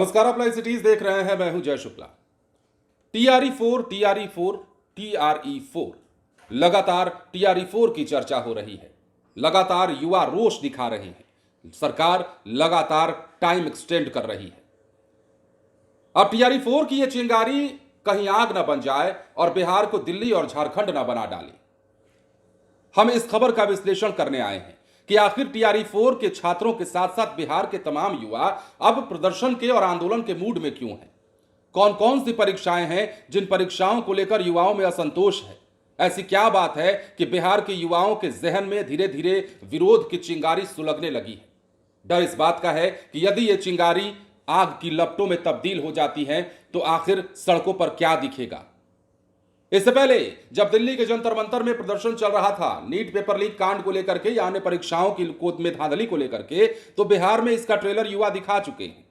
नमस्कार, आप live cities देख रहे हैं। मैं हूं जय शुक्ला। TRE4 लगातार TRE4 की चर्चा हो रही है। लगातार युवा रोष दिखा रहे हैं। सरकार लगातार टाइम एक्सटेंड कर रही है। अब TRE4 की यह चिंगारी कहीं आग न बन जाए और बिहार को दिल्ली और झारखंड न बना डाले। हम इस खबर का विश्लेषण करने आए हैं कि आखिर TRE4 के छात्रों के साथ साथ बिहार के तमाम युवा अब प्रदर्शन के और आंदोलन के मूड में क्यों हैं। कौन कौन सी परीक्षाएं हैं जिन परीक्षाओं को लेकर युवाओं में असंतोष है। ऐसी क्या बात है कि बिहार के युवाओं के जहन में धीरे धीरे विरोध की चिंगारी सुलगने लगी है। डर इस बात का है कि यदि ये चिंगारी आग की लपटों में तब्दील हो जाती है तो आखिर सड़कों पर क्या दिखेगा। इससे पहले जब दिल्ली के जंतर मंतर में प्रदर्शन चल रहा था नीट पेपर लीक कांड को लेकर के या अन्य परीक्षाओं की गोद में धांधली को लेकर के, तो बिहार में इसका ट्रेलर युवा दिखा चुके हैं।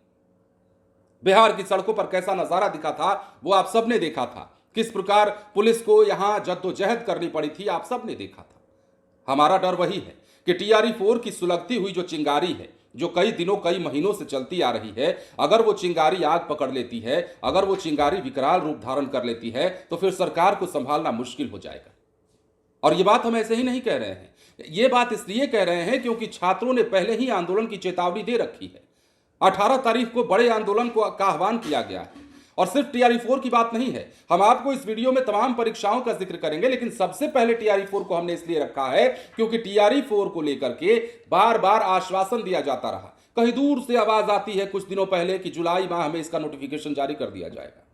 बिहार की सड़कों पर कैसा नजारा दिखा था वो आप सबने देखा था। किस प्रकार पुलिस को यहां जद्दोजहद करनी पड़ी थी आप सबने देखा था। हमारा डर वही है कि TRE4 की सुलगती हुई जो चिंगारी है, जो कई दिनों कई महीनों से चलती आ रही है, अगर वो चिंगारी आग पकड़ लेती है, अगर वो चिंगारी विकराल रूप धारण कर लेती है तो फिर सरकार को संभालना मुश्किल हो जाएगा। और ये बात हम ऐसे ही नहीं कह रहे हैं, ये बात इसलिए कह रहे हैं क्योंकि छात्रों ने पहले ही आंदोलन की चेतावनी दे रखी है। 18 तारीख को बड़े आंदोलन का आह्वान किया गया है। और सिर्फ TRE4 की बात नहीं है, हम आपको इस वीडियो में तमाम परीक्षाओं का जिक्र करेंगे, लेकिन सबसे पहले TRE4 को हमने इसलिए रखा है क्योंकि TRE4 को लेकर के बार बार आश्वासन दिया जाता रहा। कहीं दूर से आवाज आती है कुछ दिनों पहले कि जुलाई माह में इसका नोटिफिकेशन जारी कर दिया जाएगा,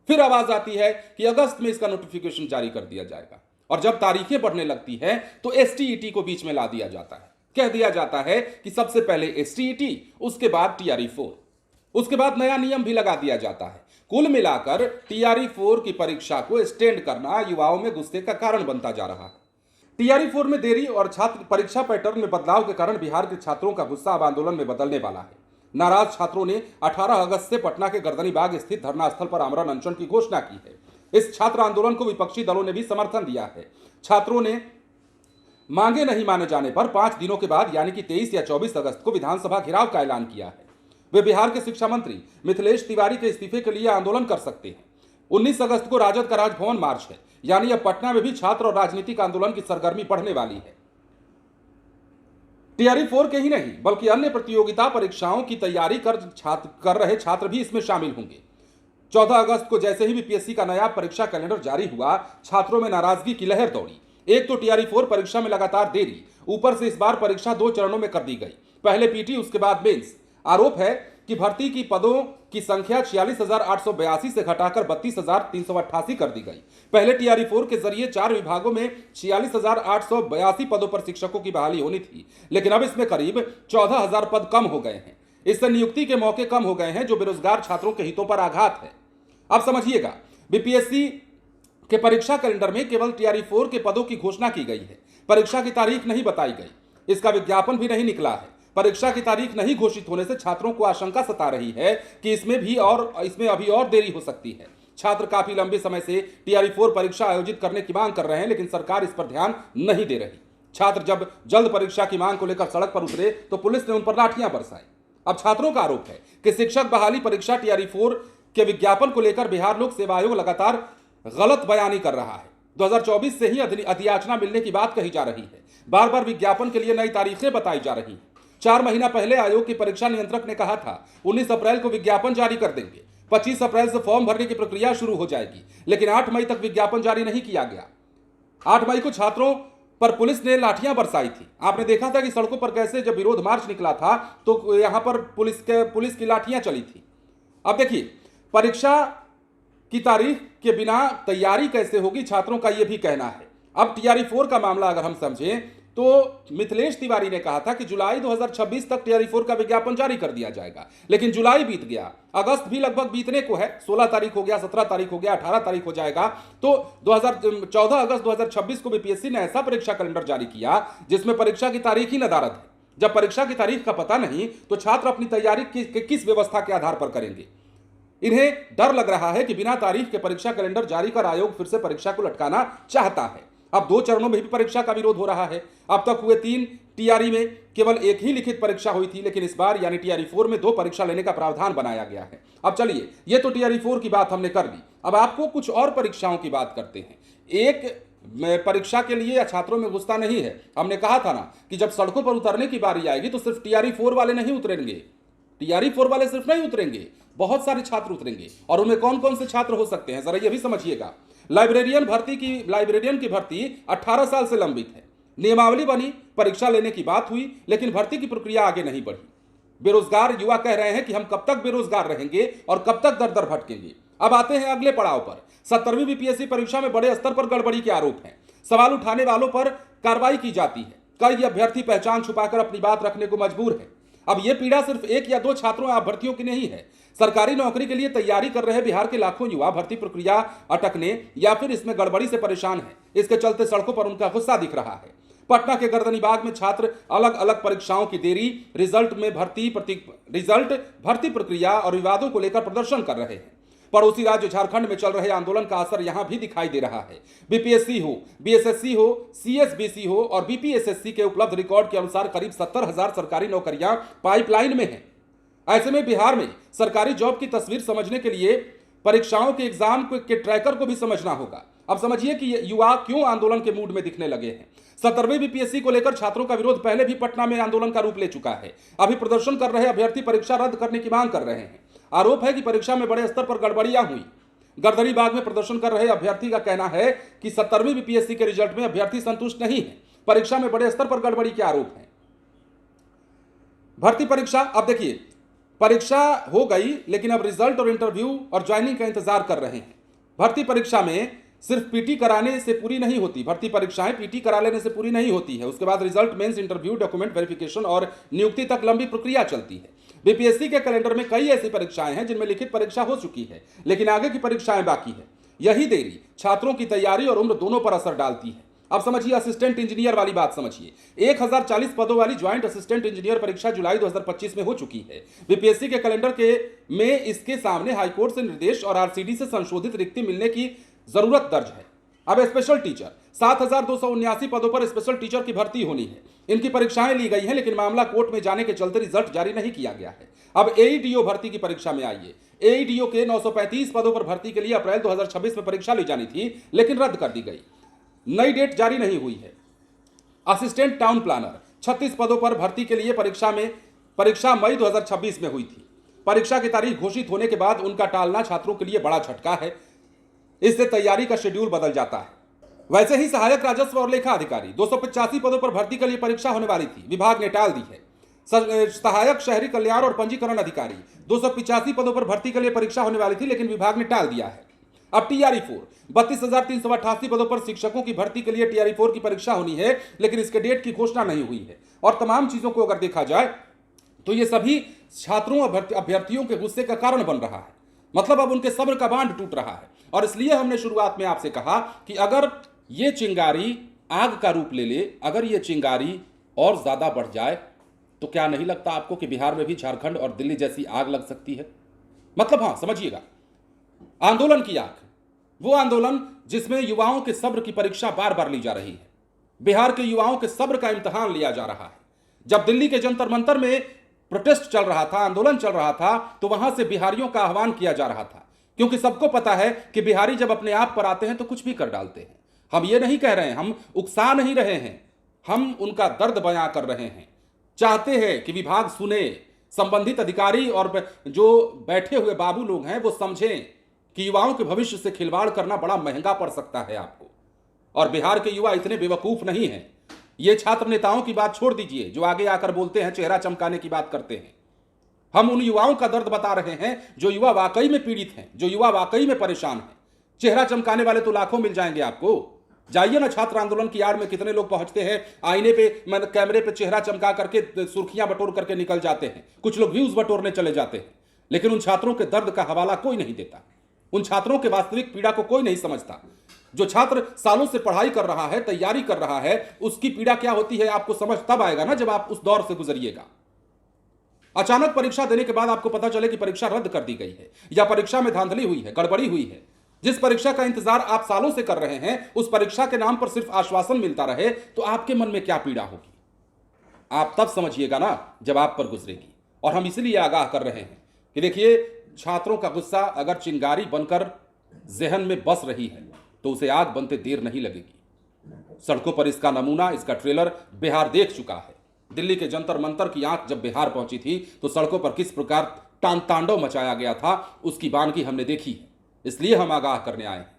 फिर आवाज आती है कि अगस्त में इसका नोटिफिकेशन जारी कर दिया जाएगा, और जब तारीखें बढ़ने लगती है तो STET को बीच में ला दिया जाता है। कह दिया जाता है कि सबसे पहले STET, उसके बाद TRE4, उसके बाद नया नियम भी लगा दिया जाता है। कुल मिलाकर TRE4 की परीक्षा को एक्सटेंड करना युवाओं में गुस्से का कारण बनता जा रहा है। TRE4 में देरी और छात्र परीक्षा पैटर्न में बदलाव के कारण बिहार के छात्रों का गुस्सा अब आंदोलन में बदलने वाला है। नाराज छात्रों ने 18 अगस्त से पटना के गर्दनी बाग स्थित धरना स्थल पर आमरण अनशन की घोषणा की है। इस छात्र आंदोलन को विपक्षी दलों ने भी समर्थन दिया है। छात्रों ने मांगे नहीं माने जाने पर 5 दिनों के बाद यानी कि 23 या 24 अगस्त को विधानसभा घेराव का ऐलान किया है। वे बिहार के शिक्षा मंत्री मिथिलेश तिवारी के इस्तीफे के लिए आंदोलन कर सकते हैं। 19 अगस्त को राजद का राजभवन मार्च है, यानी अब पटना में भी छात्र और राजनीतिक आंदोलन की सरगर्मी बढ़ने वाली है। TRE4 के ही नहीं बल्कि अन्य प्रतियोगिता परीक्षाओं की तैयारी कर रहे छात्र भी इसमें शामिल होंगे। 14 अगस्त को जैसे ही BPSC का नया परीक्षा कैलेंडर जारी हुआ, छात्रों में नाराजगी की लहर दौड़ी। एक तो TRE4 परीक्षा में लगातार देरी, ऊपर से इस बार परीक्षा 2 चरणों में कर दी गई, पहले PT उसके बाद मेंस। आरोप है कि भर्ती की पदों की संख्या 46,882 से घटाकर 32,388 कर दी गई। पहले TRE4 के जरिए 4 विभागों में 46,882 पदों पर शिक्षकों की बहाली होनी थी, लेकिन अब इसमें करीब 14,000 पद कम हो गए हैं। इससे नियुक्ति के मौके कम हो गए हैं, जो बेरोजगार छात्रों के हितों पर आघात है। अब समझिएगा, BPSC के परीक्षा कैलेंडर में केवल TRE4 के पदों की घोषणा की गई है, परीक्षा की तारीख नहीं बताई गई, इसका विज्ञापन भी नहीं निकला है। परीक्षा की तारीख नहीं घोषित होने से छात्रों को आशंका सता रही है कि इसमें अभी और देरी हो सकती है। छात्र काफी लंबे समय से TRE4 परीक्षा आयोजित करने की मांग कर रहे हैं, लेकिन सरकार इस पर ध्यान नहीं दे रही। छात्र जब जल्द परीक्षा की मांग को लेकर सड़क पर उतरे तो पुलिस ने उन पर लाठियां बरसाई। अब छात्रों का आरोप है कि शिक्षक बहाली परीक्षा TRE4 के विज्ञापन को लेकर बिहार लोक सेवा आयोग लगातार गलत बयानी कर रहा है। 2024 से ही अधियाचना मिलने की बात कही जा रही है। बार बार विज्ञापन के लिए नई तारीखें बताई जा रही हैं। 4 महीना पहले आयोग के परीक्षा नियंत्रक ने कहा था 19 अप्रैल को विज्ञापन जारी कर देंगे, 25 अप्रैल से फॉर्म भरने की प्रक्रिया शुरू हो जाएगी, लेकिन 8 मई तक विज्ञापन जारी नहीं किया गया। 8 मई को छात्रों पर पुलिस ने लाठियां बरसाई थी। आपने देखा था कि सड़कों पर कैसे जब विरोध मार्च निकला था तो यहां पर पुलिस की लाठियां चली थी। अब देखिए, परीक्षा की तारीख के बिना तैयारी कैसे होगी, छात्रों का यह भी कहना है। अब TRE4 का मामला अगर हम समझें तो मिथिलेश तिवारी ने कहा था कि जुलाई 2026 तक TRE4 का विज्ञापन जारी कर दिया जाएगा, लेकिन जुलाई बीत गया, अगस्त भी लगभग बीतने को है, 16 तारीख हो गया, 17 तारीख हो गया, 18 तारीख हो जाएगा। तो 14 अगस्त 2026 को BPSC ने ऐसा परीक्षा कैलेंडर जारी किया जिसमें परीक्षा की तारीख ही नदारद है। जब परीक्षा की तारीख का पता नहीं तो छात्र अपनी तैयारी किस व्यवस्था के आधार पर करेंगे। इन्हें डर लग रहा है कि बिना तारीख के परीक्षा कैलेंडर जारी कर आयोग फिर से परीक्षा को लटकाना चाहता है। अब 2 चरणों में भी परीक्षा का विरोध हो रहा है। अब तक हुए 3 टीआरई में केवल एक ही लिखित परीक्षा हुई थी, लेकिन इस बार यानी टीआरई 4 में 2 परीक्षा लेने का प्रावधान बनाया गया है। अब चलिए, ये तो टीआरई 4 की बात हमने कर ली, अब आपको कुछ और परीक्षाओं की बात करते हैं। एक परीक्षा के लिए छात्रों में गुस्सा नहीं है। हमने कहा था ना कि जब सड़कों पर उतरने की बारी आएगी तो सिर्फ टीआरई 4 वाले नहीं उतरेंगे, टीआरई 4 वाले सिर्फ नहीं उतरेंगे, बहुत सारे छात्र उतरेंगे। और उनमें कौन कौन से छात्र हो सकते हैं, जरा ये भी समझिएगा। लाइब्रेरियन की भर्ती 18 साल से लंबित है। नियमावली बनी, परीक्षा लेने की बात हुई, लेकिन भर्ती की प्रक्रिया आगे नहीं बढ़ी। बेरोजगार युवा कह रहे हैं कि हम कब तक बेरोजगार रहेंगे और कब तक दर दर भटकेंगे। अब आते हैं अगले पड़ाव पर। 17वीं बीपीएससी परीक्षा में बड़े स्तर पर गड़बड़ी के आरोप हैं। सवाल उठाने वालों पर कार्रवाई की जाती है। कई अभ्यर्थी पहचान छुपाकर अपनी बात रखने को मजबूर है। अब यह पीड़ा सिर्फ 1 या 2 छात्रों या अभ्यर्थियों की नहीं है। सरकारी नौकरी के लिए तैयारी कर रहे बिहार के लाखों युवा भर्ती प्रक्रिया अटकने या फिर इसमें गड़बड़ी से परेशान है। इसके चलते सड़कों पर उनका गुस्सा दिख रहा है। पटना के गर्दनीबाग में छात्र अलग अलग परीक्षाओं की देरी, रिजल्ट भर्ती प्रक्रिया और विवादों को लेकर प्रदर्शन कर रहे हैं। पड़ोसी राज्य झारखंड में चल रहे आंदोलन का असर यहां भी दिखाई दे रहा है। बीपीएससी हो, बीएसएससी हो, सीएसबीसी हो और बीपीएसएससी के उपलब्ध रिकॉर्ड के अनुसार करीब 70,000 सरकारी नौकरियां पाइपलाइन में हैं। ऐसे में बिहार में सरकारी जॉब की तस्वीर समझने के लिए परीक्षाओं के एग्जाम के ट्रैकर को भी समझना होगा। अब समझिए कि युवा क्यों आंदोलन के मूड में दिखने लगे हैं। 17वीं बीपीएससी को लेकर छात्रों का विरोध पहले भी पटना में आंदोलन का रूप ले चुका है। अभी प्रदर्शन कर रहे अभ्यर्थी परीक्षा रद्द करने की मांग कर रहे हैं। आरोप है कि परीक्षा में बड़े स्तर पर गड़बड़ियां हुई। गर्दनीबाग में प्रदर्शन कर रहे अभ्यर्थी का कहना है कि 17वीं बीपीएससी के रिजल्ट में अभ्यर्थी संतुष्ट नहीं है। परीक्षा में बड़े स्तर पर गड़बड़ी के आरोप हैं। भर्ती परीक्षा, अब देखिए, परीक्षा हो गई, लेकिन अब रिजल्ट और इंटरव्यू और ज्वाइनिंग का इंतजार कर रहे हैं। भर्ती परीक्षा में सिर्फ पीटी कराने से पूरी नहीं होती, भर्ती परीक्षाएं पीटी करा लेने से पूरी नहीं होती है। उसके बाद result, mains, interview, document verification और नियुक्ति तक लंबी प्रक्रिया चलती है। बीपीएससी के कैलेंडर में कई ऐसी परीक्षाएं हैं जिनमें लिखित परीक्षा हो चुकी है, लेकिन आगे की परीक्षाएं बाकी है। यही देरी छात्रों की तैयारी और उम्र दोनों पर असर डालती है। अब समझिए असिस्टेंट इंजीनियर वाली बात समझिए। 1040 पदों वाली ज्वाइंट असिस्टेंट इंजीनियर परीक्षा जुलाई 2025 में हो चुकी है। बीपीएससी के कैलेंडर में इसके सामने हाईकोर्ट से निर्देश और आरसीडी से संशोधित रिक्ति मिलने की जरूरत दर्ज है। अब स्पेशल टीचर 7279 पदों पर स्पेशल टीचर की भर्ती होनी है। इनकी परीक्षाएं ली गई हैं, लेकिन मामला कोर्ट में जाने के चलते रिजल्ट जारी नहीं किया गया है। अब एईडीओ भर्ती की परीक्षा में आइए। एईडीओ के 935 पदों पर भर्ती के लिए अप्रैल 2026 में परीक्षा ली जानी थी, लेकिन रद्द कर दी गई। नई डेट जारी नहीं हुई है। असिस्टेंट टाउन प्लानर 36 पदों पर भर्ती के लिए परीक्षा मई 2026 में हुई थी। परीक्षा की तारीख घोषित होने के बाद उनका टालना छात्रों के लिए बड़ा झटका है। इससे तैयारी का शेड्यूल बदल जाता है। वैसे ही सहायक राजस्व और लेखा अधिकारी 285 पदों पर भर्ती के लिए परीक्षा होने वाली थी, विभाग ने टाल दी है। सहायक शहरी कल्याण और पंजीकरण अधिकारी 285 पदों पर भर्ती के लिए परीक्षा होने वाली थी, लेकिन विभाग ने टाल दिया है। अब टीआरई 4 32,388 पदों पर शिक्षकों की भर्ती के लिए टीआरई 4 की परीक्षा होनी है, लेकिन इसके डेट की घोषणा नहीं हुई है। और तमाम चीजों को अगर देखा जाए तो ये सभी छात्रों अभ्यर्थियों के गुस्से का कारण बन रहा है। मतलब अब उनके सब्र का बांध टूट रहा है। और इसलिए हमने शुरुआत में आपसे कहा कि अगर ये चिंगारी आग का रूप ले ले, अगर ये चिंगारी और ज्यादा बढ़ जाए, तो क्या नहीं लगता आपको कि बिहार में भी झारखंड और दिल्ली जैसी आग लग सकती है? मतलब हाँ, समझिएगा, आंदोलन की आग, वो आंदोलन जिसमें युवाओं के सब्र की परीक्षा बार बार ली जा रही है। बिहार के युवाओं के सब्र का इम्तिहान लिया जा रहा है। जब दिल्ली के जंतर मंतर में प्रोटेस्ट चल रहा था, आंदोलन चल रहा था, तो वहां से बिहारियों का आह्वान किया जा रहा था, क्योंकि सबको पता है कि बिहारी जब अपने आप पर आते हैं तो कुछ भी कर डालते हैं। हम ये नहीं कह रहे हैं, हम उकसा नहीं रहे हैं, हम उनका दर्द बयां कर रहे हैं। चाहते हैं कि विभाग सुने, संबंधित अधिकारी और जो बैठे हुए बाबू लोग हैं वो समझें कि युवाओं के भविष्य से खिलवाड़ करना बड़ा महंगा पड़ सकता है आपको। और बिहार के युवा इतने बेवकूफ नहीं हैं। ये छात्र नेताओं की बात छोड़ दीजिए जो आगे आकर बोलते हैं, चेहरा चमकाने की बात करते हैं। हम उन युवाओं का दर्द बता रहे हैं जो युवा वाकई में पीड़ित हैं, जो युवा वाकई में परेशान हैं। चेहरा चमकाने वाले तो लाखों मिल जाएंगे आपको। जाइए ना, छात्र आंदोलन की आड़ में कितने लोग पहुंचते हैं, आईने पे कैमरे पे चेहरा चमका करके सुर्खियां बटोर करके निकल जाते हैं, कुछ लोग व्यूज बटोरने चले जाते हैं, लेकिन उन छात्रों के दर्द का हवाला कोई नहीं देता। उन छात्रों के वास्तविक पीड़ा को कोई नहीं समझता। जो छात्र सालों से पढ़ाई कर रहा है, तैयारी कर रहा है, उसकी पीड़ा क्या होती है आपको समझ तब आएगा ना जब आप उस दौर से गुजरिएगा। अचानक परीक्षा देने के बाद आपको पता चले कि परीक्षा रद्द कर दी गई है या परीक्षा में धांधली हुई है, गड़बड़ी हुई है। जिस परीक्षा का इंतजार आप सालों से कर रहे हैं, उस परीक्षा के नाम पर सिर्फ आश्वासन मिलता रहे तो आपके मन में क्या पीड़ा होगी। आप तब समझिएगा ना जब आप पर गुजरेगी। और हम इसलिए आगाह कर रहे हैं कि देखिए, छात्रों का गुस्सा अगर चिंगारी बनकर जहन में बस रही है तो उसे आग बनते देर नहीं लगेगी। सड़कों पर इसका नमूना, इसका ट्रेलर बिहार देख चुका है। दिल्ली के जंतर मंतर की आंख जब बिहार पहुंची थी तो सड़कों पर किस प्रकार तांडव मचाया गया था, उसकी बानगी हमने देखी है। इसलिए हम आगाह करने आए हैं।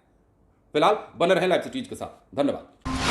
फिलहाल बने रहें लाइव सिटीज के साथ। धन्यवाद।